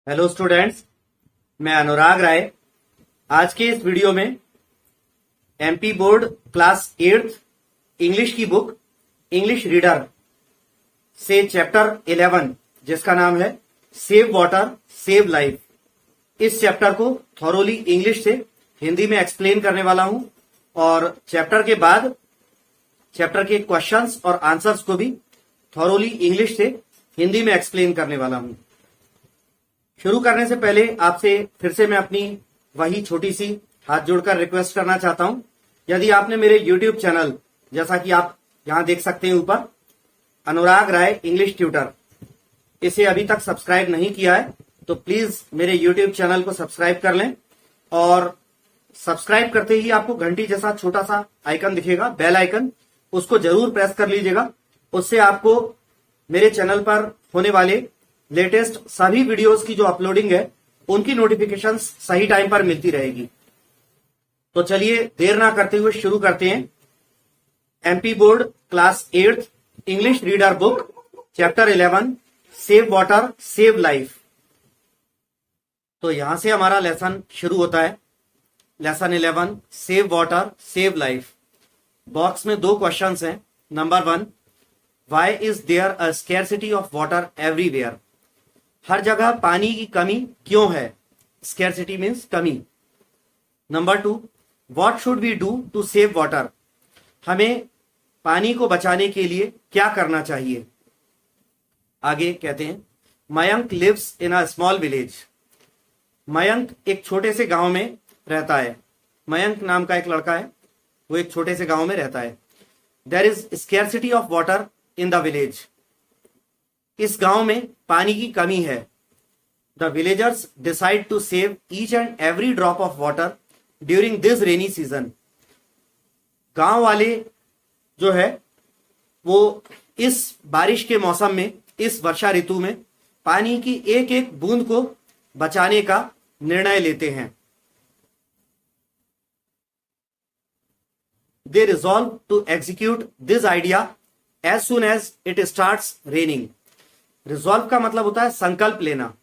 Hello students, मैं अनुराग राय। आज के इस वीडियो में MP board class 8th English की बुक इंग्लिश रीडर से चैप्टर 11 जिसका नाम है सेव वाटर सेव लाइफ, इस चैप्टर को थॉरोली इंग्लिश से हिंदी में एक्सप्लेन करने वाला हूं और चैप्टर के बाद चैप्टर के क्वेश्चंस और आंसर्स को भी थॉरोली इंग्लिश से हिंदी में एक्सप्लेन करने वाला हूं। शुरू करने से पहले आपसे फिर से मैं अपनी वही छोटी सी हाथ जोड़कर रिक्वेस्ट करना चाहता हूं। यदि आपने मेरे YouTube चैनल, जैसा कि आप यहां देख सकते हैं ऊपर, अनुराग राय इंग्लिश ट्यूटर, इसे अभी तक सब्सक्राइब नहीं किया है तो प्लीज मेरे YouTube चैनल को सब्सक्राइब कर लें और सब्सक्राइब करते ही आपको घंटी जैसा छोटा सा आइकन दिखेगा, बेल आइकन, उसको जरूर प्रेस कर लीजिएगा। उससे आपको मेरे चैनल पर होने वाले लेटेस्ट सभी वीडियोस की जो अपलोडिंग है उनकी नोटिफिकेशंस सही टाइम पर मिलती रहेगी। तो चलिए देर ना करते हुए शुरू करते हैं। MP board class 8th English reader book chapter 11 save water save life. तो यहां से हमारा लेसन शुरू होता है। Lesson 11 save water save life. Box में दो क्वेश्चंस हैं। Number 1, why is there a scarcity of water everywhere? हर जगह पानी की कमी क्यों है? स्कैरसिटी मीन्स कमी। Number 2, what should we do to save water? हमें पानी को बचाने के लिए क्या करना चाहिए? आगे कहते हैं, Mayank lives in a small village. Mayank एक छोटे से गांव में रहता है। मयंक नाम का एक लड़का है, वो एक छोटे से गांव में रहता है। There is scarcity of water in the village. इस गांव में पानी की कमी है। The villagers decide to save each and every drop of water during this rainy season. गांव वाले जो है वो इस बारिश के मौसम में, इस वर्षा ऋतु में पानी की एक एक बूंद को बचाने का निर्णय लेते हैं। They resolve to execute this idea as soon as it starts raining. Resolve का मतलब होता है संकल्प लेना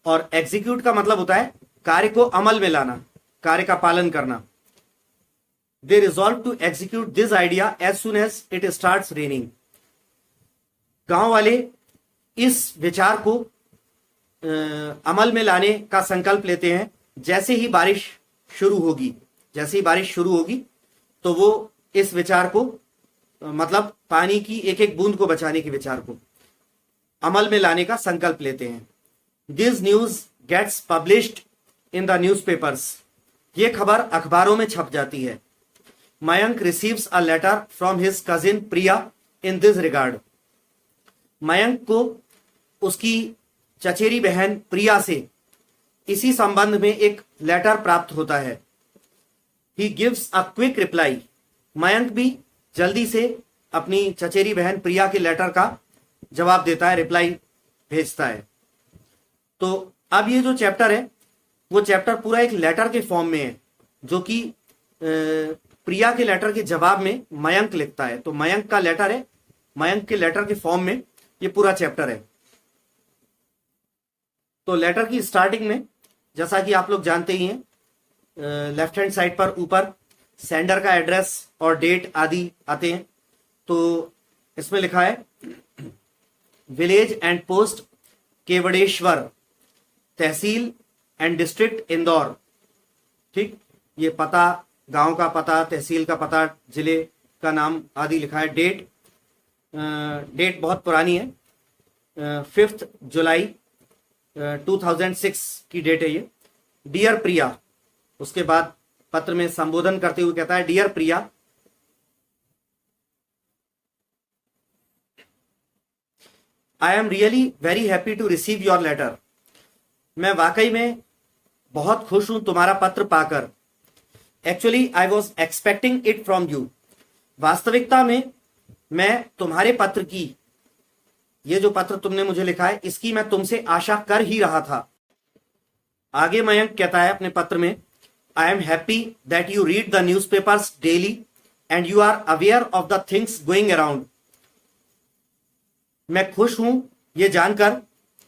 और execute का मतलब होता है कार्य को अमल में लाना, कार्य का पालन करना। They resolve to execute this idea as soon as it starts raining. गांव वाले इस विचार को अमल में लाने का संकल्प लेते हैं जैसे ही बारिश शुरू होगी। जैसे ही बारिश शुरू होगी तो वो इस विचार को, मतलब पानी की एक एक बूंद को बचाने के विचार को अमल में लाने का संकल्प लेते हैं। This news gets published in the newspapers. ये खबर अखबारों में छप जाती है। Mayank receives a letter from his cousin Priya in this regard. Mayank को उसकी चचेरी बहन प्रिया से इसी संबंध में एक लेटर प्राप्त होता है। He gives a quick reply. Mayank भी जल्दी से अपनी चचेरी बहन प्रिया के लेटर का जवाब देता है, रिप्लाई भेजता है। तो अब ये जो चैप्टर है वो चैप्टर पूरा एक लेटर के फॉर्म में है, जो कि प्रिया के लेटर के जवाब में मयंक लिखता है। तो मयंक का लेटर है, मयंक के लेटर के फॉर्म में ये पूरा चैप्टर है। तो लेटर की स्टार्टिंग में, जैसा कि आप लोग जानते ही हैं, लेफ्ट हैंड साइड पर ऊपर सेंडर का एड्रेस और डेट आदि आते हैं। तो इसमें लिखा है village and post Kevdeshwar, tehsil and district Indore. ठीक, ये पता, गांव का पता, तहसील का पता, जिले का नाम आदि लिखा है। डेट बहुत पुरानी है, 5 जुलाई 2006 की डेट है ये। डियर प्रिया, उसके बाद पत्र में संबोधन करते हुए कहता है, dear Priya, I am really very happy to receive your letter. मैं वाकई में बहुत खुश हूं तुम्हारा पत्र पाकर। Actually I was expecting it from you. वास्तविकता में मैं तुम्हारे पत्र की, ये जो पत्र तुमने मुझे लिखा है, इसकी मैं तुमसे आशा कर ही रहा था। आगे मयंक कहता है अपने पत्र में, I am happy that you read the newspapers daily and you are aware of the things going around. मैं खुश हूं ये जानकर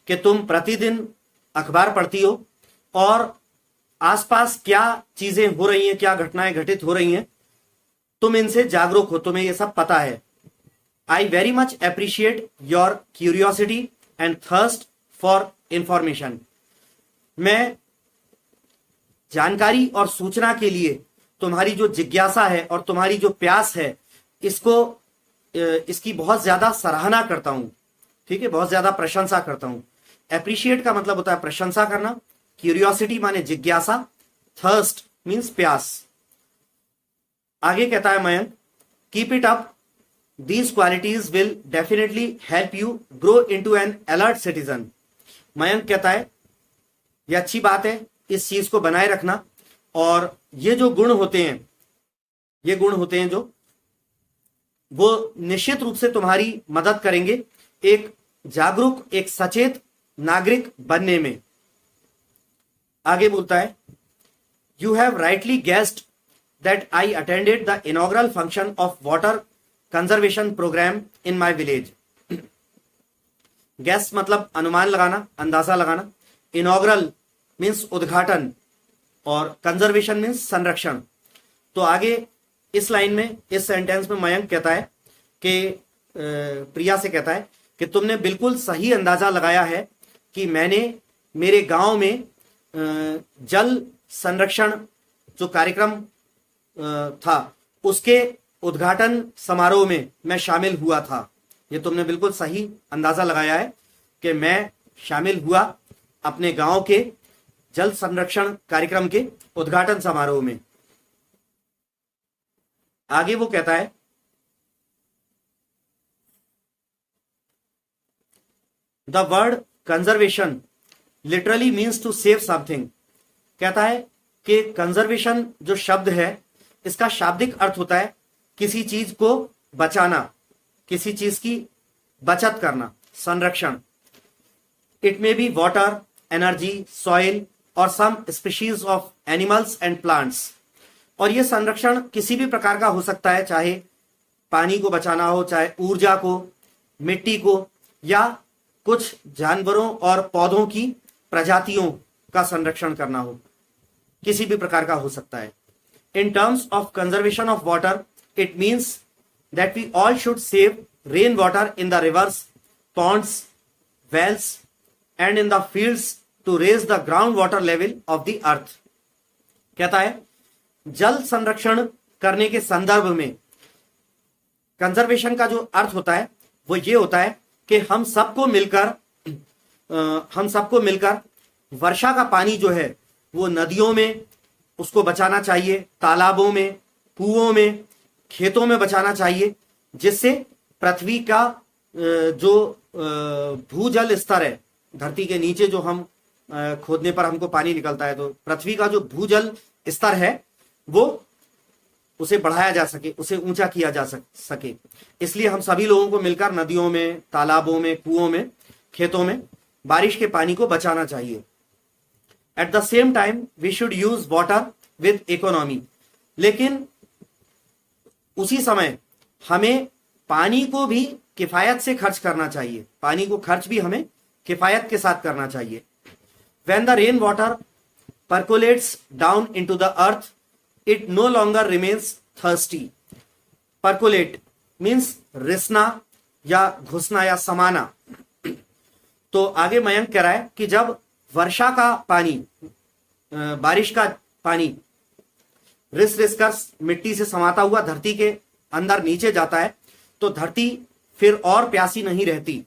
कि तुम प्रतिदिन अखबार पढ़ती हो और आसपास क्या चीजें हो रही हैं, क्या घटनाएं घटित हो रही हैं, तुम इनसे जागरूक हो, तुम्हें ये सब पता है। I very much appreciate your curiosity and thirst for information. मैं जानकारी और सूचना के लिए तुम्हारी जो जिज्ञासा है और तुम्हारी जो प्यास है, इसकी बहुत ज्यादा सराहना करता हूं। ठीक है, बहुत ज्यादा प्रशंसा करता हूं। एप्रिशिएट का मतलब होता है प्रशंसा करना, क्यूरियोसिटी माने जिज्ञासा, थर्स्ट मीन्स प्यास। आगे कहता है Mayank, keep it up, these qualities will definitely help you grow into an alert citizen. Mayank कहता है ये अच्छी बात है, इस चीज को बनाए रखना, और ये जो गुण होते हैं, ये गुण होते हैं जो वो निश्चित रूप से तुम्हारी मदद करेंगे एक जागरूक, एक सचेत नागरिक बनने में। आगे बोलता है, you have rightly guessed that I attended the inaugural function of water conservation programme in my village. Guessed मतलब अनुमान लगाना, अंदाजा लगाना। इनॉग्रल मीन्स उद्घाटन, और कंजर्वेशन मीन्स संरक्षण। तो आगे इस लाइन में, इस सेंटेंस में मयंक कहता है कि प्रिया से कहता है कि तुमने बिल्कुल सही अंदाजा लगाया है कि मैंने मेरे गांव में जल संरक्षण जो कार्यक्रम था उसके उद्घाटन समारोह में मैं शामिल हुआ था। ये तुमने बिल्कुल सही अंदाजा लगाया है कि मैं शामिल हुआ अपने गांव के जल संरक्षण कार्यक्रम के उद्घाटन समारोह में। आगे वो कहता है, the word conservation literally means to save something. कहता है कि कंजर्वेशन जो शब्द है, इसका शाब्दिक अर्थ होता है किसी चीज को बचाना, किसी चीज की बचत करना, संरक्षण। It may be water, energy, soil और some species of animals and plants. और यह संरक्षण किसी भी प्रकार का हो सकता है, चाहे पानी को बचाना हो, चाहे ऊर्जा को, मिट्टी को, या कुछ जानवरों और पौधों की प्रजातियों का संरक्षण करना हो, किसी भी प्रकार का हो सकता है। In terms of conservation of water, it means that we all should save rain water in the rivers, ponds, wells and in the fields to raise the ground water level of the earth. कहता है जल संरक्षण करने के संदर्भ में conservation का जो अर्थ होता है वो ये होता है कि हम सबको मिलकर वर्षा का पानी जो है वो नदियों में उसको बचाना चाहिए, तालाबों में, कुओं में, खेतों में बचाना चाहिए, जिससे पृथ्वी का जो भूजल स्तर है, धरती के नीचे जो हम खोदने पर हमको पानी निकलता है, तो पृथ्वी का जो भूजल स्तर है वो उसे बढ़ाया जा सके, उसे ऊंचा किया जा सके। इसलिए हम सभी लोगों को मिलकर नदियों में, तालाबों में, कुओं में, खेतों में बारिश के पानी को बचाना चाहिए। At the same time we should use water with economy. लेकिन उसी समय हमें पानी को भी किफायत से खर्च करना चाहिए, पानी को खर्च भी हमें किफायत के साथ करना चाहिए। When the rain water percolates down into the earth, it no longer remains thirsty. Percolate means रिसना या घुसना या समाना। तो आगे मयंक कह रहा है कि जब वर्षा का पानी, बारिश का पानी रिस कर मिट्टी से समाता हुआ धरती के अंदर नीचे जाता है, तो धरती फिर और प्यासी नहीं रहती।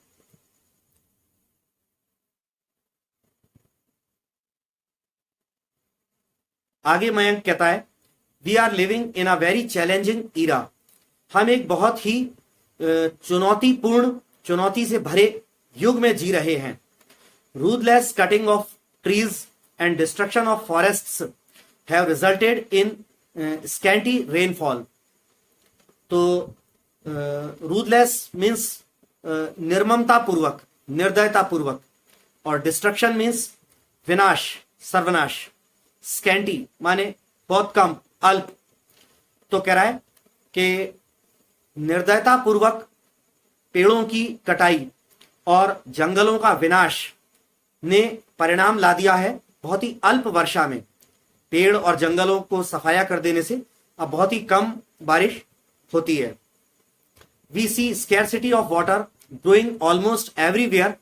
आगे मयंक कहता है, we are living in a very challenging era. हम एक बहुत ही चुनौती से भरे युग में जी रहे हैं। Ruthless cutting of trees and destruction of forests have resulted in scanty rainfall. तो रूथलेस मीन्स निर्ममता पूर्वक, निर्दयता पूर्वक, और डिस्ट्रक्शन मीन्स विनाश, सर्वनाश। स्कैंटी माने बहुत कम, अल्प। तो कह रहा है कि निर्दयता पूर्वक पेड़ों की कटाई और जंगलों का विनाश ने परिणाम ला दिया है बहुत ही अल्प वर्षा में। पेड़ और जंगलों को सफाया कर देने से अब बहुत ही कम बारिश होती है। We see scarcity of water growing almost everywhere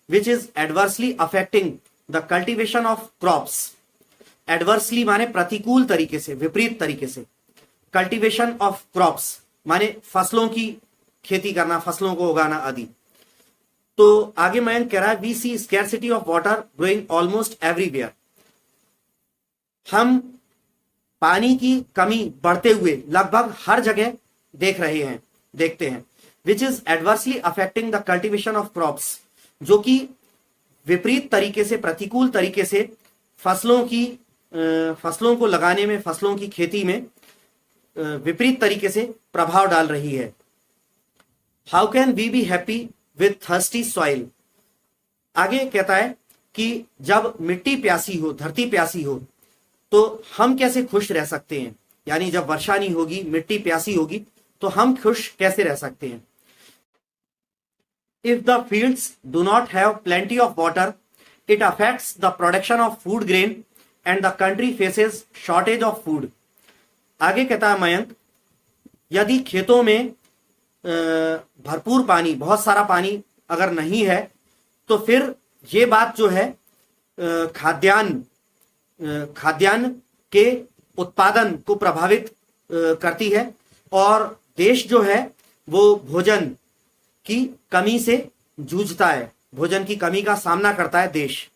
which is adversely affecting the cultivation of crops. Adversely माने प्रतिकूल तरीके से, विपरीत तरीके से। कल्टिवेशन ऑफ क्रॉप्स माने फसलों की खेती करना, फसलों को उगाना आदि। तो आगे मयंक कह रहा है we see scarcity of water growing almost everywhere. हम पानी की कमी बढ़ते हुए लगभग हर जगह देखते हैं। विच is adversely affecting the cultivation of crops, जो कि विपरीत तरीके से, प्रतिकूल तरीके से फसलों को लगाने में, फसलों की खेती में विपरीत तरीके से प्रभाव डाल रही है। How can we be happy with thirsty soil. आगे कहता है कि जब मिट्टी प्यासी हो, धरती प्यासी हो, तो हम कैसे खुश रह सकते हैं। यानी जब वर्षा नहीं होगी, मिट्टी प्यासी होगी, तो हम खुश कैसे रह सकते हैं। If the fields do not have plenty of water, it affects the production of food grain and the country faces shortage of food. आगे कहता है मयंक, यदि खेतों में भरपूर पानी, बहुत सारा पानी अगर नहीं है, तो फिर ये बात जो है खाद्यान्न के उत्पादन को प्रभावित करती है और देश जो है वो भोजन की कमी से जूझता है, भोजन की कमी का सामना करता है देश।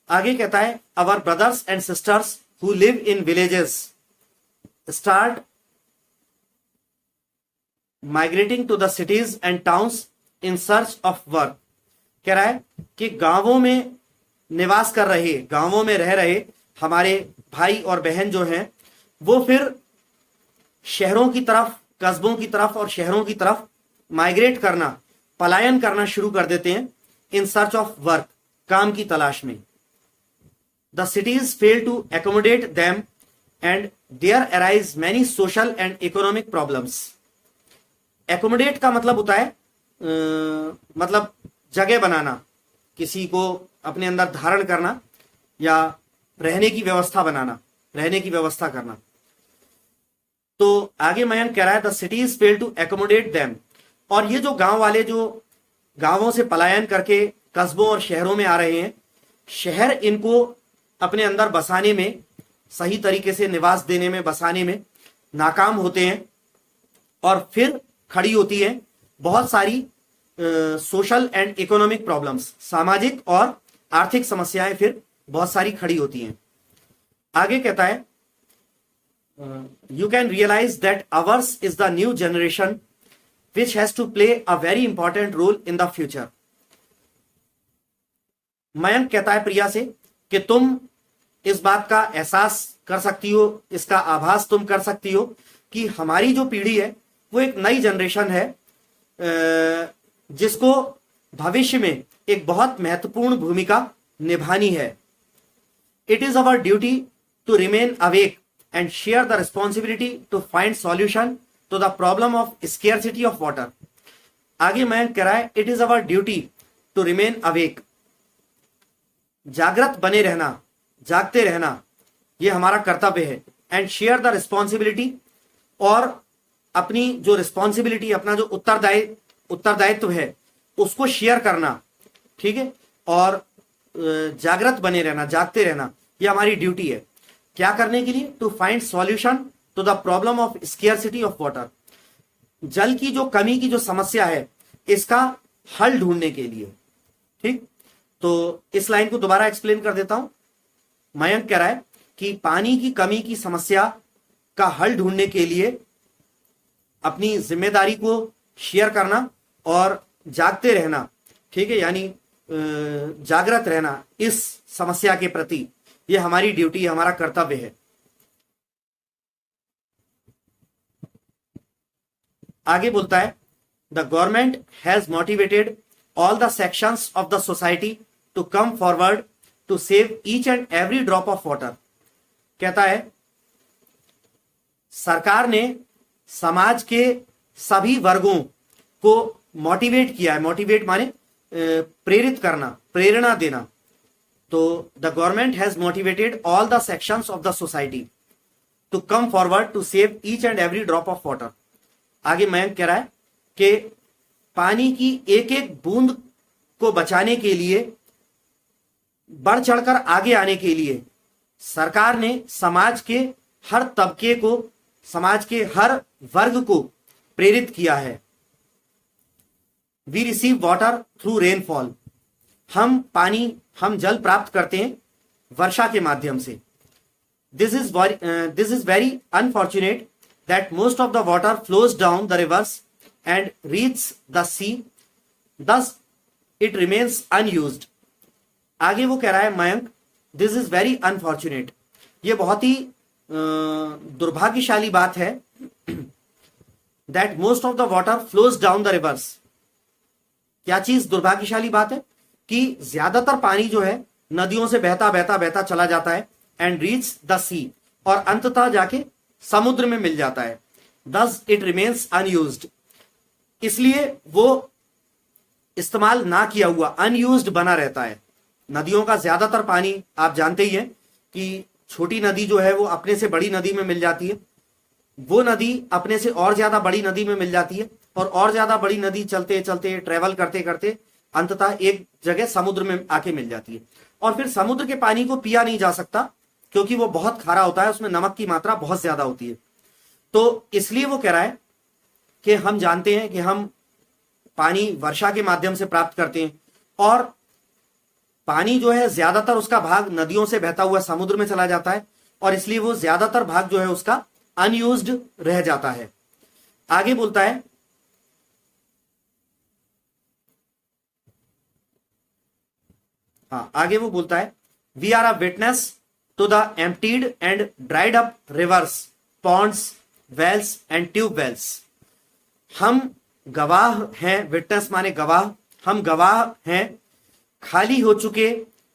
आगे कहता है our brothers and sisters who live in villages start migrating to the cities and towns in search of work. कह रहा है कि गांवों में निवास कर रहे, गांवों में रह रहे हमारे भाई और बहन जो हैं, वो फिर शहरों की तरफ, कस्बों की तरफ और शहरों की तरफ माइग्रेट करना, पलायन करना शुरू कर देते हैं इन सर्च ऑफ वर्क, काम की तलाश में। The cities fail to accommodate them and there arise many social and economic problems. Accommodate का मतलब होता है मतलब जगह बनाना, किसी को अपने अंदर धारण करना या रहने की व्यवस्था बनाना, रहने की व्यवस्था करना। तो आगे मयंक कह रहा है the cities fail to accommodate them. और ये जो गांव वाले जो गांवों से पलायन करके कस्बों और शहरों में आ रहे हैं, शहर इनको अपने अंदर बसाने में, सही तरीके से निवास देने में, बसाने में नाकाम होते हैं और फिर खड़ी होती है बहुत सारी सोशल एंड इकोनॉमिक प्रॉब्लम्स, सामाजिक और आर्थिक समस्याएं फिर बहुत सारी खड़ी होती हैं। आगे कहता है you can realize that ours is the new generation which has to play a very important role in the future. Mayank कहता है प्रिया से कि तुम इस बात का एहसास कर सकती हो, इसका आभास तुम कर सकती हो कि हमारी जो पीढ़ी है वो एक नई जनरेशन है जिसको भविष्य में एक बहुत महत्वपूर्ण भूमिका निभानी है। It is our duty to remain awake and share the responsibility to find solution to the problem of scarcity of water. आगे मैं कह रहा है it is our duty to remain awake, जागृत बने रहना, जागते रहना, ये हमारा कर्तव्य है। एंड शेयर द रिस्पॉन्सिबिलिटी, और अपनी जो रिस्पॉन्सिबिलिटी, अपना जो उत्तरदायित्व है उसको शेयर करना, ठीक है, और जागृत बने रहना, जागते रहना, ये हमारी ड्यूटी है। क्या करने के लिए? To find solution to the problem of scarcity of water, जल की जो कमी की जो समस्या है इसका हल ढूंढने के लिए। ठीक, तो इस लाइन को दोबारा एक्सप्लेन कर देता हूं। मयंक कह रहा है कि पानी की कमी की समस्या का हल ढूंढने के लिए अपनी जिम्मेदारी को शेयर करना और जागते रहना, ठीक है, यानी जागृत रहना इस समस्या के प्रति, ये हमारी ड्यूटी, हमारा कर्तव्य है। आगे बोलता है the government has motivated all the sections of the society to come forward to save each and every drop of water. कहता है सरकार ने समाज के सभी वर्गों को मोटिवेट किया है। मोटिवेट माने प्रेरित करना, प्रेरणा देना, तो the government has motivated all the sections of the society to come forward to save each and every drop of water. आगे मयंक कह रहा है कि पानी की एक एक बूंद को बचाने के लिए, बढ़ चढ़कर आगे आने के लिए सरकार ने समाज के हर तबके को, समाज के हर वर्ग को प्रेरित किया है। We receive water through rainfall. हम जल प्राप्त करते हैं वर्षा के माध्यम से। This is very unfortunate that most of the water flows down the rivers and reach the sea, thus it remains unused. आगे वो कह रहा है Mayank, this is very unfortunate, ये बहुत ही दुर्भाग्यशाली बात है। That most of the water flows down the rivers. क्या चीज दुर्भाग्यशाली बात है? कि ज्यादातर पानी जो है नदियों से बहता बहता बहता चला जाता है एंड रीच द सी, और अंततः जाके समुद्र में मिल जाता है। दस इट रिमेन्स अनयूज्ड, इसलिए वो इस्तेमाल ना किया हुआ अनयूज्ड बना रहता है। नदियों का ज्यादातर पानी आप जानते ही हैं कि छोटी नदी जो है वो अपने से बड़ी नदी में मिल जाती है, वो नदी अपने से और ज्यादा बड़ी नदी में मिल जाती है, और ज्यादा बड़ी नदी चलते चलते ट्रेवल करते करते अंततः एक जगह समुद्र में आके मिल जाती है। और फिर समुद्र के पानी को पिया नहीं जा सकता क्योंकि वो बहुत खारा होता है, उसमें नमक की मात्रा बहुत ज्यादा होती है। तो इसलिए वो कह रहा है कि हम जानते हैं कि हम पानी वर्षा के माध्यम से प्राप्त करते हैं, और पानी जो है ज्यादातर उसका भाग नदियों से बहता हुआ समुद्र में चला जाता है, और इसलिए वो ज्यादातर भाग जो है उसका अनयूज्ड रह जाता है। आगे बोलता है, आगे वो बोलता है, we are a witness to the emptied and dried up rivers, ponds, wells and tube wells. हम गवाह हैं, विटनेस माने गवाह, हम गवाह हैं खाली हो चुके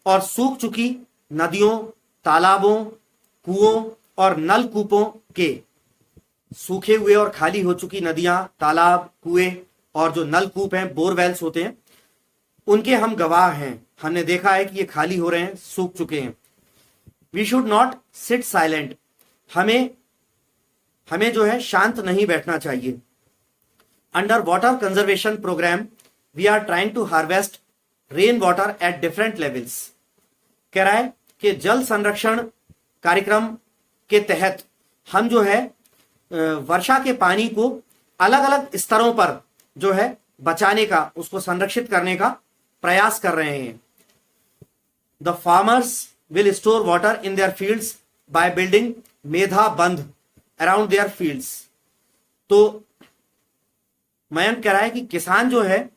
और सूख चुकी नदियों, तालाबों, कुओं और नलकूपों के। सूखे हुए और खाली हो चुकी नदियां, तालाब, कुएं और जो नलकूप हैं, बोरवेल्स होते हैं, उनके हम गवाह हैं। हमने देखा है कि ये खाली हो रहे हैं, सूख चुके हैं। We should not sit silent, हमें जो है शांत नहीं बैठना चाहिए। Under water conservation programme we are trying to harvest rain water at different levels. कह रहा है कि जल संरक्षण कार्यक्रम के तहत हम जो है वर्षा के पानी को अलग अलग स्तरों पर जो है बचाने का, उसको संरक्षित करने का प्रयास कर रहे हैं। The farmers will store water in their fields by building medha bandh around there fields. तो मयंक कह रहा है कि किसान जो है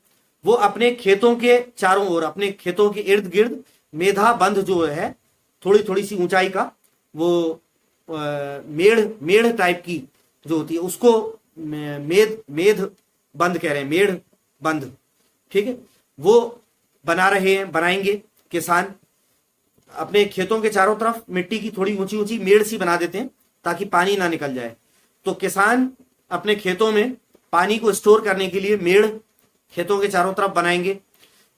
वो अपने खेतों के चारों ओर, अपने खेतों के इर्द गिर्द मेधा बंध जो है, थोड़ी थोड़ी सी ऊंचाई का, वो मेढ़ टाइप की जो होती है उसको मेध बंध कह रहे हैं, मेढ़ बंध, ठीक है, वो बना रहे हैं, बनाएंगे। किसान अपने खेतों के चारों तरफ मिट्टी की थोड़ी ऊंची ऊंची मेढ़ सी बना देते हैं ताकि पानी ना निकल जाए। तो किसान अपने खेतों में पानी को स्टोर करने के लिए मेढ़ खेतों के चारों तरफ बनाएंगे।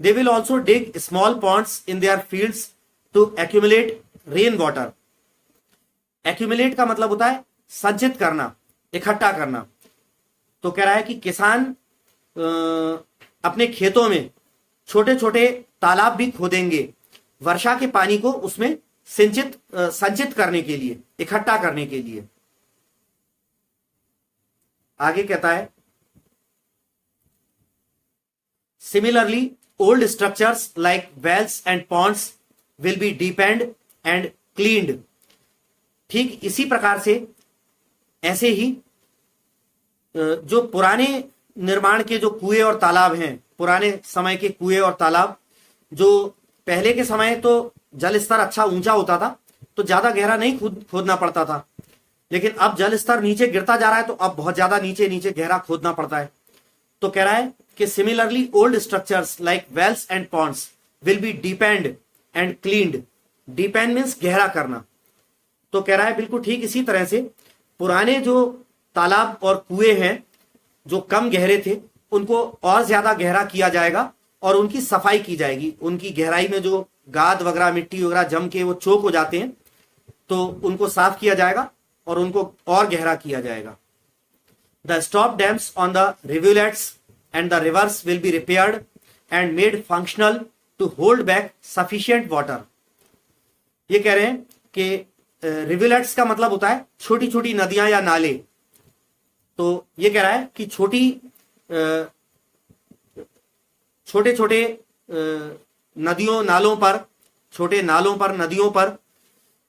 They will also dig small ponds in their fields to accumulate rain water. Accumulate का मतलब होता है संचित करना, इकट्ठा करना। तो कह रहा है कि किसान अपने खेतों में छोटे छोटे तालाब भी खोदेंगे वर्षा के पानी को उसमें संचित करने के लिए, इकट्ठा करने के लिए। आगे कहता है, similarly old structures like wells and ponds will be deepened and cleaned. ठीक इसी प्रकार से, ऐसे ही जो पुराने निर्माण के जो कुएं और तालाब हैं, पुराने समय के कुएं और तालाब, जो पहले के समय तो जल स्तर अच्छा ऊंचा होता था तो ज्यादा गहरा नहीं खोदना पड़ता था, लेकिन अब जल स्तर नीचे गिरता जा रहा है तो अब बहुत ज्यादा नीचे नीचे गहरा खोदना पड़ता है। तो कह रहा है कि similarly old structures like wells and ponds will be deepened and cleaned. Deepened means गहरा करना। तो कह रहा है बिल्कुल ठीक इसी तरह से पुराने जो तालाब और कुएं हैं जो कम गहरे थे उनको और ज्यादा गहरा किया जाएगा और उनकी सफाई की जाएगी, उनकी गहराई में जो गाद वगैरह मिट्टी वगैरह जम के वो चोक हो जाते हैं, तो उनको साफ किया जाएगा और उनको और गहरा किया जाएगा। The stop dams on the rivulets and the rivers will be repaired and made functional to hold back sufficient water. ये कह रहे हैं कि रिवुलेट्स का मतलब होता है छोटी छोटी नदियां या नाले। तो ये कह रहा है कि छोटे छोटे नदियों नालों पर, छोटे नालों पर, नदियों पर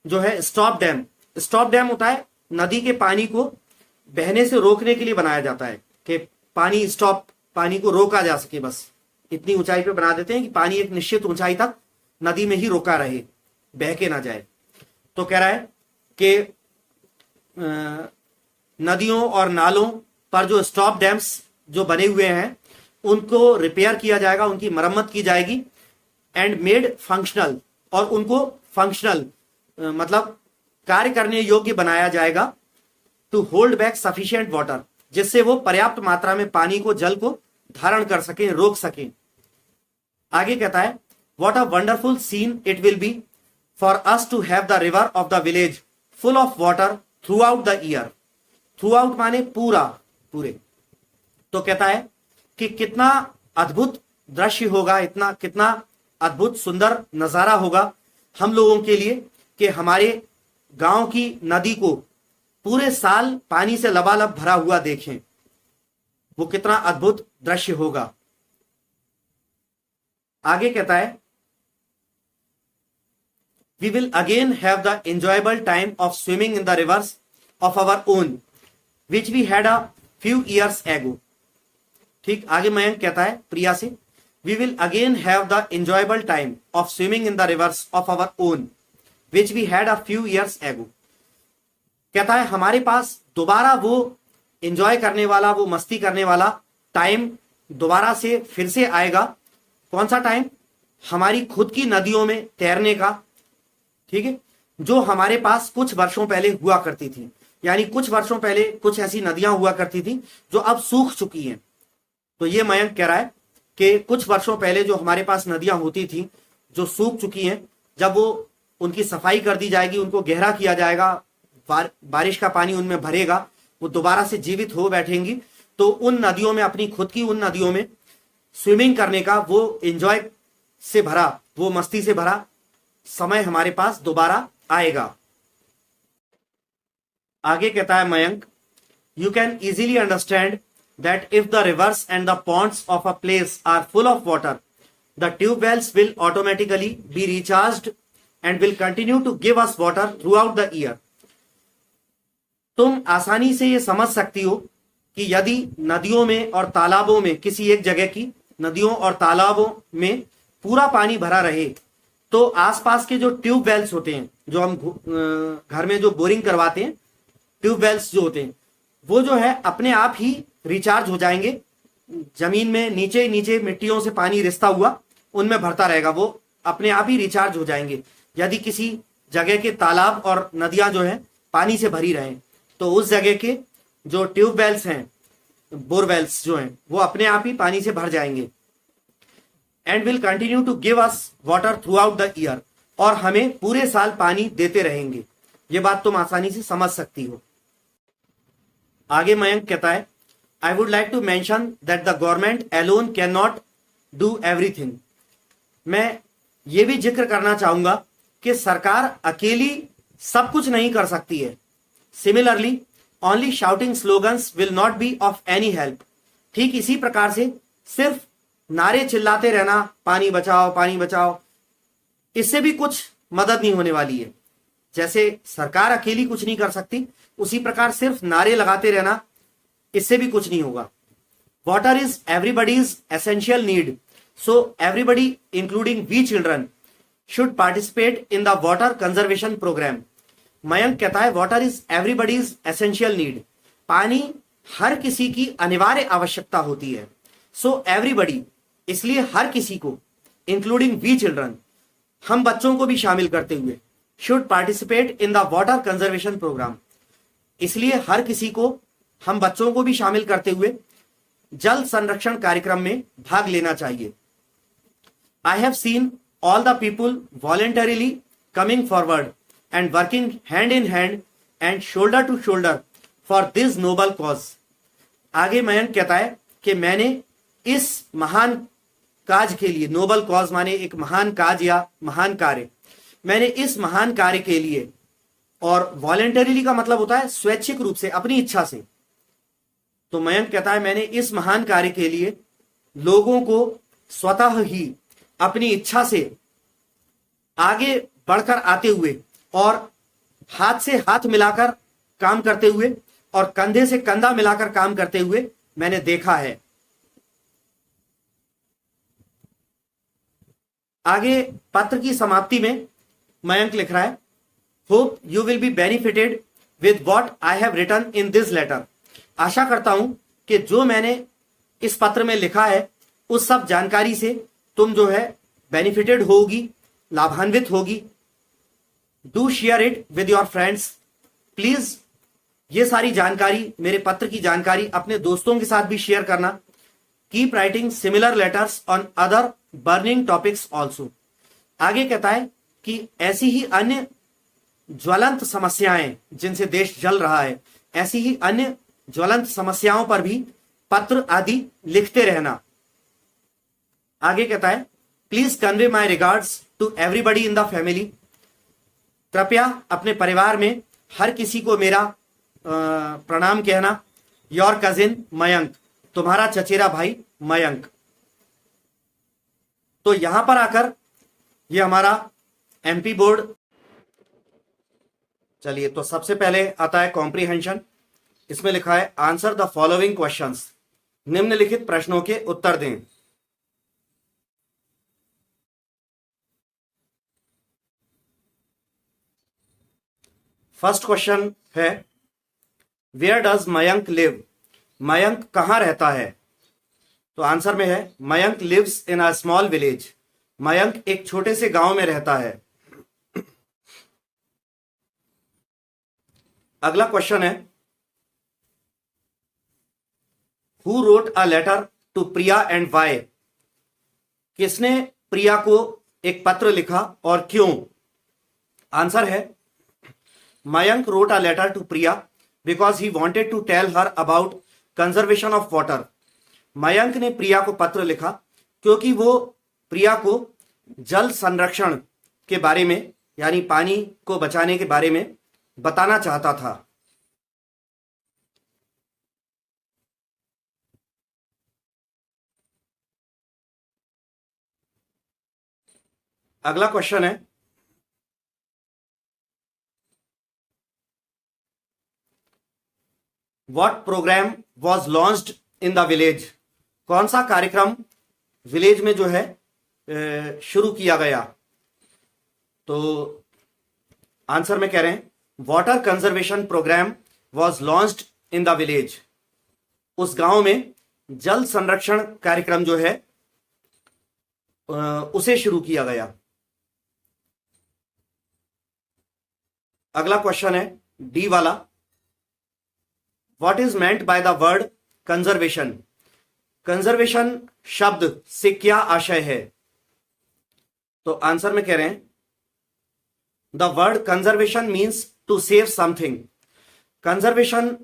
जो है स्टॉप डैम, स्टॉप डैम होता है नदी के पानी को बहने से रोकने के लिए बनाया जाता है कि पानी स्टॉप, पानी को रोका जा सके। बस इतनी ऊंचाई पे बना देते हैं कि पानी एक निश्चित ऊंचाई तक नदी में ही रोका रहे, बह के ना जाए। तो कह रहा है कि नदियों और नालों पर जो स्टॉप डैम्स जो बने हुए हैं उनको रिपेयर किया जाएगा, उनकी मरम्मत की जाएगी। एंड मेड फंक्शनल, और उनको फंक्शनल मतलब कार्य करने योग्य बनाया जाएगा। To hold back sufficient water, जिससे वो पर्याप्त मात्रा में पानी को, जल को धारण कर सकें, रोक सकें। आगे कहता है what a wonderful scene it will be for us to have the river of the village full of water throughout the year. Throughout माने पूरा, पूरे। तो कहता है कि कितना अद्भुत दृश्य होगा, इतना कितना अद्भुत सुंदर नजारा होगा हम लोगों के लिए कि हमारे गांव की नदी को पूरे साल पानी से लबालब भरा हुआ देखें। वो कितना अद्भुत दृश्य होगा। आगे कहता है we will again have the enjoyable time of swimming in the rivers of our own which we had a few years ago. ठीक, आगे मयंक कहता है प्रिया से, we will again have the enjoyable time of swimming in the rivers of our own which we had a few years ago. कहता है हमारे पास दोबारा वो एंजॉय करने वाला, वो मस्ती करने वाला टाइम दोबारा से फिर से आएगा। कौन सा टाइम? हमारी खुद की नदियों में तैरने का, ठीक है, जो हमारे पास कुछ वर्षों पहले हुआ करती थी। यानी कुछ वर्षों पहले कुछ ऐसी नदियां हुआ करती थी जो अब सूख चुकी हैं। तो ये मयंक कह रहा है कि कुछ वर्षों पहले जो हमारे पास नदियां होती थी जो सूख चुकी हैं, जब वो उनकी सफाई कर दी जाएगी, उनको गहरा किया जाएगा, बारिश का पानी उनमें भरेगा, वो दोबारा से जीवित हो बैठेंगी, तो उन नदियों में, अपनी खुद की उन नदियों में स्विमिंग करने का वो एंजॉय से भरा, वो मस्ती से भरा समय हमारे पास दोबारा आएगा। आगे कहता है Mayank, you can easily understand that if the rivers and the ponds of a place are full of water, the tube wells will automatically be recharged and will continue to give us water throughout the year. तुम आसानी से ये समझ सकती हो कि यदि नदियों में और तालाबों में, किसी एक जगह की नदियों और तालाबों में पूरा पानी भरा रहे, तो आसपास के जो ट्यूब वेल्स होते हैं, जो हम घर में जो बोरिंग करवाते हैं, ट्यूब वेल्स जो होते हैं, वो जो है अपने आप ही रिचार्ज हो जाएंगे। जमीन में नीचे नीचे मिट्टियों से पानी रिसता हुआ उनमें भरता रहेगा, वो अपने आप ही रिचार्ज हो जाएंगे। यदि किसी जगह के तालाब और नदियां जो है पानी से भरी रहें, तो उस जगह के जो ट्यूब वेल्स हैं, बोरवेल्स जो हैं, वो अपने आप ही पानी से भर जाएंगे। And will continue to give us water throughout the year, और हमें पूरे साल पानी देते रहेंगे। ये बात तुम आसानी से समझ सकती हो। आगे मयंक कहता है, I would like to mention that the government alone cannot do everything. मैं ये भी जिक्र करना चाहूंगा कि सरकार अकेली सब कुछ नहीं कर सकती है। Similarly, only shouting slogans will not be of any help. ठीक इसी प्रकार से सिर्फ नारे चिल्लाते रहना, पानी बचाओ पानी बचाओ, इससे भी कुछ मदद नहीं होने वाली है। जैसे सरकार अकेली कुछ नहीं कर सकती, उसी प्रकार सिर्फ नारे लगाते रहना, इससे भी कुछ नहीं होगा। Water is everybody's essential need, so everybody including we children should participate in the water conservation program. Mayank कहता है water is everybody's essential need, पानी हर किसी की अनिवार्य आवश्यकता होती है। सो एवरीबडी, इसलिए हर किसी को, इंक्लूडिंग वी चिल्ड्रन, हम बच्चों को भी शामिल करते हुए, should participate in the water conservation program, इसलिए हर किसी को, हम बच्चों को भी शामिल करते हुए जल संरक्षण कार्यक्रम में भाग लेना चाहिए। I have seen all the people voluntarily coming forward and working hand in hand and shoulder to shoulder for this noble cause. आगे मयंक कहता है कि मैंने इस महान काज के लिए, नोबल कॉज माने एक महान काज या महान कार्य, मैंने इस महान कार्य के लिए, और वॉलेंटरीली का मतलब होता है स्वैच्छिक रूप से, अपनी इच्छा से। तो मयंक कहता है मैंने इस महान कार्य के लिए लोगों को स्वतः ही अपनी इच्छा से आगे बढ़कर आते हुए और हाथ से हाथ मिलाकर काम करते हुए और कंधे से कंधा मिलाकर काम करते हुए मैंने देखा है। आगे पत्र की समाप्ति में मयंक लिख रहा है, hope you will be benefited with what I have written in this letter. आशा करता हूं कि जो मैंने इस पत्र में लिखा है उस सब जानकारी से तुम जो है बेनिफिटेड होगी, लाभान्वित होगी। Do share it with your friends. Please ये सारी जानकारी, मेरे पत्र की जानकारी अपने दोस्तों के साथ भी शेयर करना। Keep writing similar letters on other burning topics also. आगे कहता है कि ऐसी ही अन्य ज्वलंत समस्याएं जिनसे देश जल रहा है, ऐसी ही अन्य ज्वलंत समस्याओं पर भी पत्र आदि लिखते रहना। आगे कहता है, please convey my regards to everybody in the family. कृपया अपने परिवार में हर किसी को मेरा प्रणाम कहना। योर कजिन मयंक, तुम्हारा चचेरा भाई मयंक। तो यहां पर आकर ये हमारा एमपी बोर्ड, चलिए तो सबसे पहले आता है कॉम्प्रीहेंशन। इसमें लिखा है आंसर द फॉलोइंग क्वेश्चंस, निम्नलिखित प्रश्नों के उत्तर दें। फर्स्ट क्वेश्चन है, where does Mayank live. Mayank कहां रहता है? तो आंसर में है Mayank lives in a small village. Mayank एक छोटे से गांव में रहता है। अगला क्वेश्चन है, who wrote a letter to Priya and why. किसने प्रिया को एक पत्र लिखा और क्यों? आंसर है Mayank wrote a letter to Priya because he wanted to tell her about conservation of water. Mayank ने प्रिया को पत्र लिखा क्योंकि वो प्रिया को जल संरक्षण के बारे में, यानी पानी को बचाने के बारे में बताना चाहता था। अगला क्वेश्चन है, What program was launched in the village? कौन सा कार्यक्रम विलेज में जो है शुरू किया गया? तो आंसर में कह रहे हैं water conservation program was launched in the village. उस गांव में जल संरक्षण कार्यक्रम जो है उसे शुरू किया गया। अगला क्वेश्चन है डी वाला, What is meant by the word conservation? Conservation शब्द से क्या आशय है? तो आंसर में कह रहे हैं the word conservation means to save something. Conservation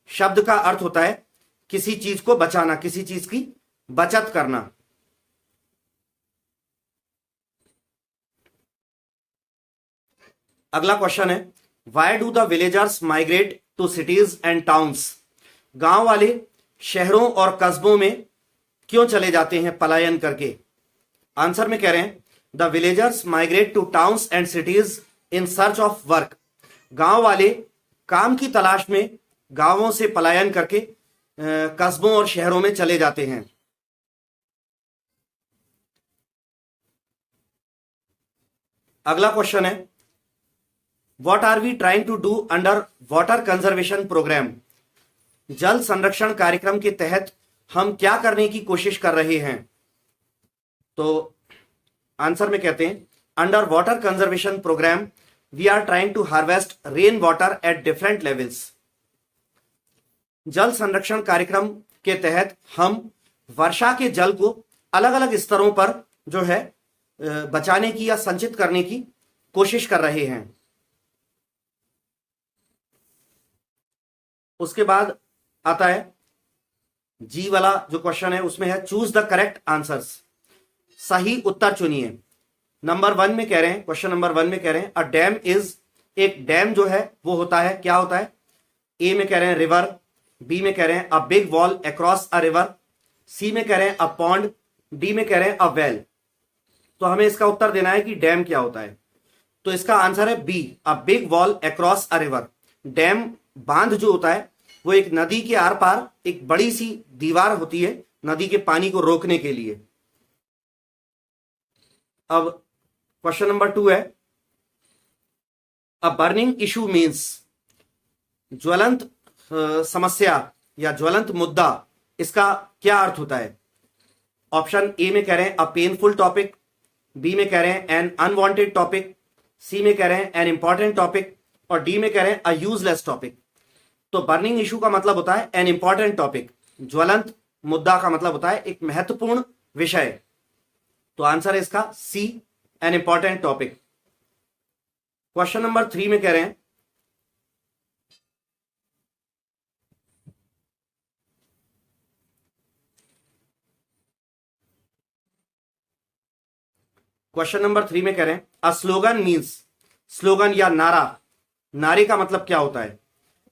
शब्द का अर्थ होता है किसी चीज को बचाना, किसी चीज की बचत करना। अगला क्वेश्चन है, why do the villagers migrate to cities and towns. गांव वाले शहरों और कस्बों में क्यों चले जाते हैं पलायन करके? आंसर में कह रहे हैं the villagers migrate two towns and cities in search of work. गांव वाले काम की तलाश में गांवों से पलायन करके कस्बों और शहरों में चले जाते हैं। अगला क्वेश्चन है, What are we trying to do under water conservation program? जल संरक्षण कार्यक्रम के तहत हम क्या करने की कोशिश कर रहे हैं? तो आंसर में कहते हैं under water conservation programme we are trying to harvest rain water at different levels. जल संरक्षण कार्यक्रम के तहत हम वर्षा के जल को अलग अलग स्तरों पर जो है बचाने की या संचित करने की कोशिश कर रहे हैं। उसके बाद आता है जी वाला जो क्वेश्चन है, उसमें है चूज द करेक्ट आंसर्स, सही उत्तर चुनिए। नंबर 1 में कह रहे हैं, क्वेश्चन नंबर 1 में कह रहे हैं अ डैम इज, एक डैम जो है वो होता है, क्या होता है? ए में कह रहे हैं रिवर, बी में कह रहे हैं a big wall across a river, C में कह रहे हैं अ पॉन्ड, डी में कह रहे हैं अ वेल। तो हमें इसका उत्तर देना है कि डैम क्या होता है। तो इसका आंसर है B, a big wall across a river. Dam, बांध जो होता है वो एक नदी के आर पार एक बड़ी सी दीवार होती है नदी के पानी को रोकने के लिए। अब क्वेश्चन नंबर 2 है अ बर्निंग इशू मीन्स, ज्वलंत समस्या या ज्वलंत मुद्दा, इसका क्या अर्थ होता है? ऑप्शन ए में कह रहे हैं अ पेनफुल टॉपिक, बी में कह रहे हैं एन अनवांटेड टॉपिक, सी में कह रहे हैं एन इंपॉर्टेंट टॉपिक, और डी में कह रहे हैं अ यूजलेस टॉपिक। तो बर्निंग इशू का मतलब होता है एन इंपॉर्टेंट टॉपिक, ज्वलंत मुद्दा का मतलब होता है एक महत्वपूर्ण विषय। तो आंसर है इसका C, an important topic. Question number 3 में कह रहे हैं अ स्लोगन मीन्स, स्लोगन या नारा, नारे का मतलब क्या होता है?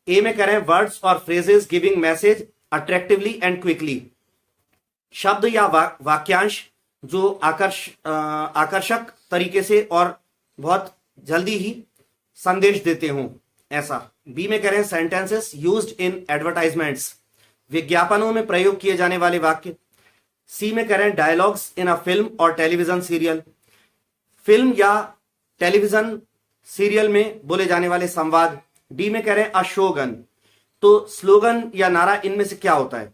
ए में कह रहे हैं वर्ड्स और phrases giving message attractively and quickly, शब्द या वाक्यांश जो आकर्षक तरीके से और बहुत जल्दी ही संदेश देते हों, ऐसा। बी में कह रहे हैं सेंटेंसेस यूज्ड इन एडवर्टाइजमेंट्स, विज्ञापनों में प्रयोग किए जाने वाले वाक्य। सी में कह रहे हैं डायलॉग्स इन अ फिल्म और टेलीविजन सीरियल, फिल्म या टेलीविजन सीरियल में बोले जाने वाले संवाद। डी में कह रहे हैं अ स्लोगन। तो स्लोगन या नारा इनमें से क्या होता है?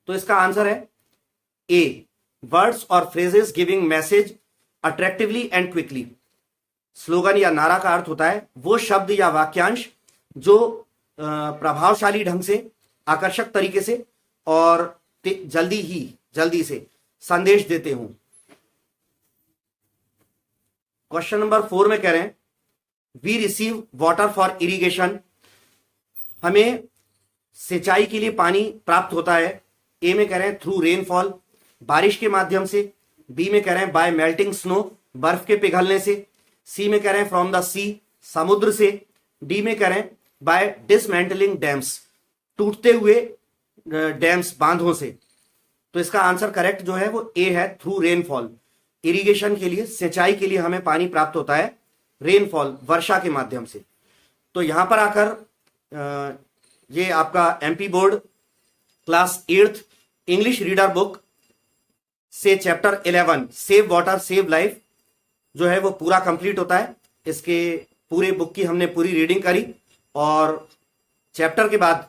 तो इसका आंसर है ए, वर्ड्स और phrases giving message attractively and quickly. Slogan या नारा का अर्थ होता है वो शब्द या वाक्यांश जो प्रभावशाली ढंग से, आकर्षक तरीके से और जल्दी से संदेश देते हों। क्वेश्चन नंबर 4 में कह रहे हैं we receive water for irrigation, हमें सिंचाई के लिए पानी प्राप्त होता है। ए में कह रहे हैं थ्रू रेनफॉल, बारिश के माध्यम से। बी में कह रहे हैं बाय मेल्टिंग स्नो, बर्फ के पिघलने से। सी में कह रहे हैं फ्रॉम द सी, समुद्र से। डी में कह रहे हैं बाय डिसमेंटलिंग डैम्स, टूटते हुए डैम्स, बांधों से। तो इसका आंसर करेक्ट जो है वो ए है, थ्रू रेनफॉल। इरिगेशन के लिए, सिंचाई के लिए हमें पानी प्राप्त होता है रेनफॉल, वर्षा के माध्यम से। तो यहां पर आकर ये आपका MP board class 8th English reader book से chapter 11 save water save life जो है वो पूरा कंप्लीट होता है। इसके पूरे बुक की हमने पूरी रीडिंग करी और चैप्टर के बाद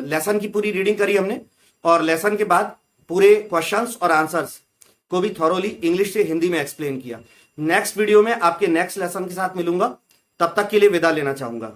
लेसन की पूरी रीडिंग करी हमने, और लेसन के बाद पूरे क्वेश्चंस और आंसर्स को भी थॉरोली इंग्लिश से हिंदी में एक्सप्लेन किया। नेक्स्ट वीडियो में आपके नेक्स्ट लेसन के साथ मिलूंगा, तब तक के लिए विदा लेना चाहूंगा।